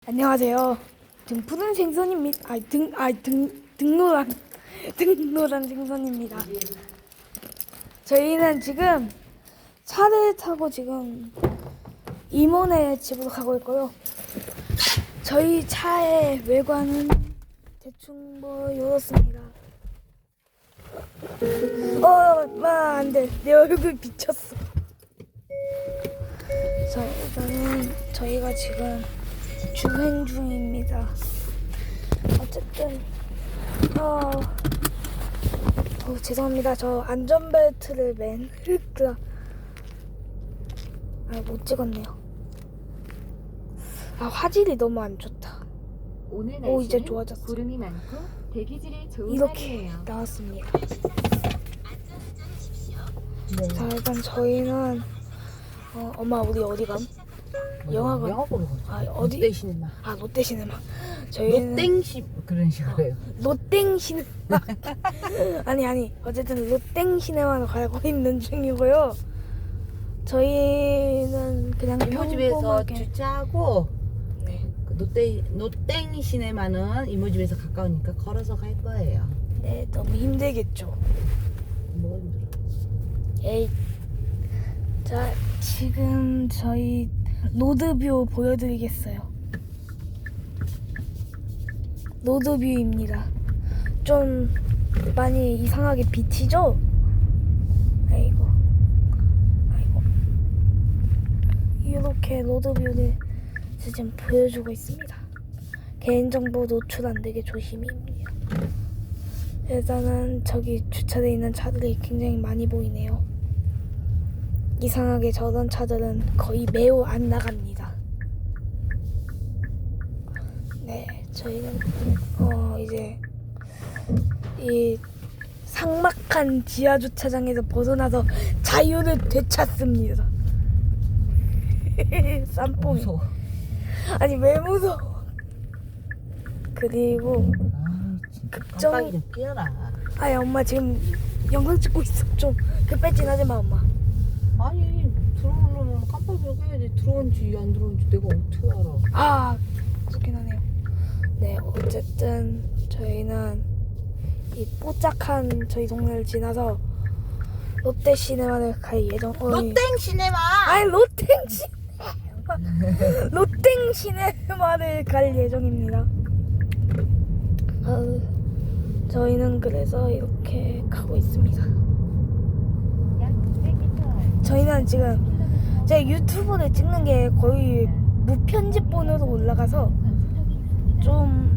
안녕하세요. 등푸른 생선입니다. 등노란 생선입니다. 저희는 지금 차를 타고 지금 이모네 집으로 가고 있고요. 저희 차의 외관은 대충 뭐 이렇습니다. 안 돼. 내 얼굴 비쳤어. 자, 일단은 저희가 지금 주행 중입니다. 어쨌든 죄송합니다. 저 안전벨트를 못 찍었네요. 화질이 너무 안 좋다. 오늘 이제 날씨는 좋아졌어. 구름이 많고 대기질이 좋은 이렇게 날이에요. 나왔습니다. 네. 자, 일단 저희는 엄마 우리 어디 감? 영화관. 영화 보러 가죠. 어디? 롯데시네마. 롯데시네마. 저희는 롯땡시 그런 식으로 해요. 롯땡시네마. 아니 어쨌든 롯땡시네마로 가고 있는 중이고요. 저희는 그냥 이모집에서 평범하게 주차하고 네. 그 롯땡시네마는 이모집에서 가까우니까 걸어서 갈 거예요. 네, 너무 힘들겠죠. 뭐가 힘들어? 에이. 자, 지금 저희 로드뷰 보여드리겠어요. 로드뷰입니다. 좀 많이 이상하게 비치죠? 아이고. 이렇게 로드뷰를 지금 보여주고 있습니다. 개인정보 노출 안 되게 조심입니다. 일단은 저기 주차되어 있는 차들이 굉장히 많이 보이네요. 이상하게 저런 차들은 거의 매우 안 나갑니다. 네, 저희는 이제 이 삭막한 지하 주차장에서 벗어나서 자유를 되찾습니다. 쌈뽕이. 무서워. 아니 왜 무서워? 그리고 진짜 깜빡이 좀 끼워라. 엄마 지금 영상 찍고 있어. 좀 급발진하지 마 엄마. 아니 들어오려면 깜빡이 좀 껴야지. 들어온지 안 들어온지 내가 어떻게 알아? 그렇긴 하네요. 네, 어쨌든 저희는 이 뽀짝한 저희 동네를 지나서 롯데시네마를 갈 예정. 롯땡시네마. 롯땡시네마를 갈 예정입니다. 저희는 그래서 이렇게 가고 있습니다. 약 200m 저희는 지금 제 유튜브를 찍는 게 거의 무편집본으로 올라가서 좀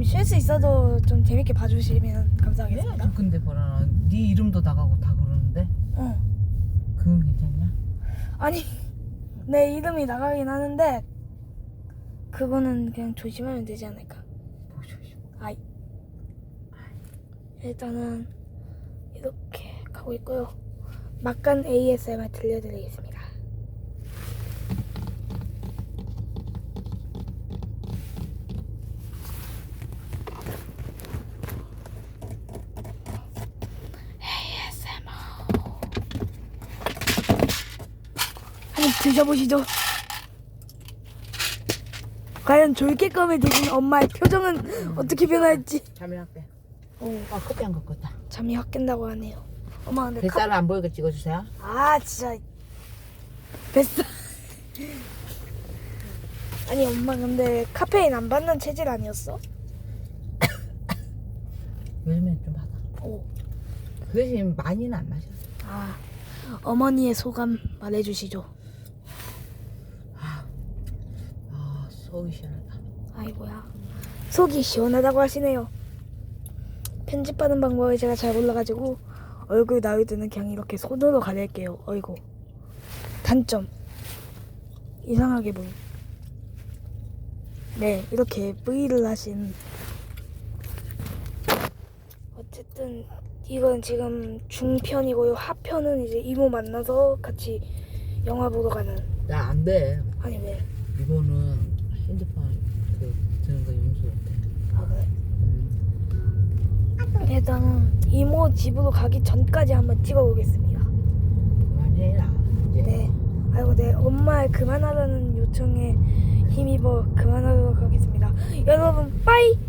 쉴 수 있어도 좀 재밌게 봐주시면 감사하겠습니다. 근데 뭐라 네 이름도 나가고 다 그러는데 그건 괜찮냐? 아니 내 이름이 나가긴 하는데 그거는 그냥 조심하면 되지 않을까. 뭐 조심. 일단은 이렇게 가고 있고요. 막간 ASMR 들려드리겠습니다. ASMR 한입 드셔보시죠. 과연 졸개껌을 드신 엄마의 표정은 어떻게 변할지. 잠이 확 깨. 오, 커피 안 갖고 왔다. 잠이 확 깬다고 하네요. 엄마 근데 뱃살을 안 보이게 찍어주세요. 진짜 뱃살. 아니 엄마 근데 카페인 안 받는 체질 아니었어? 요즘엔 좀 받아. 오. 그 대신 많이는 안 마셔. 어머니의 소감 말해주시죠. 속이 시원하다. 아이고야, 속이 시원하다고 하시네요. 편집하는 방법을 제가 잘 몰라가지고 얼굴 나올 때는 그냥 이렇게 손으로 가릴게요. 어이구. 단점 이상하게 보임. 네, 이렇게 V를 하신. 어쨌든 이건 지금 중편이고요. 하편은 이제 이모 만나서 같이 영화 보러 가는. 야, 안 돼. 아니 왜? 이거는 핸드폰 드는 거 용서 못해. 그래? 일단은 이모 집으로 가기 전까지 한번 찍어보겠습니다. 그만해라. 이제. 네. 아이고 내 엄마의 그만하라는 요청에 힘입어 그만하도록 하겠습니다. 여러분 빠이.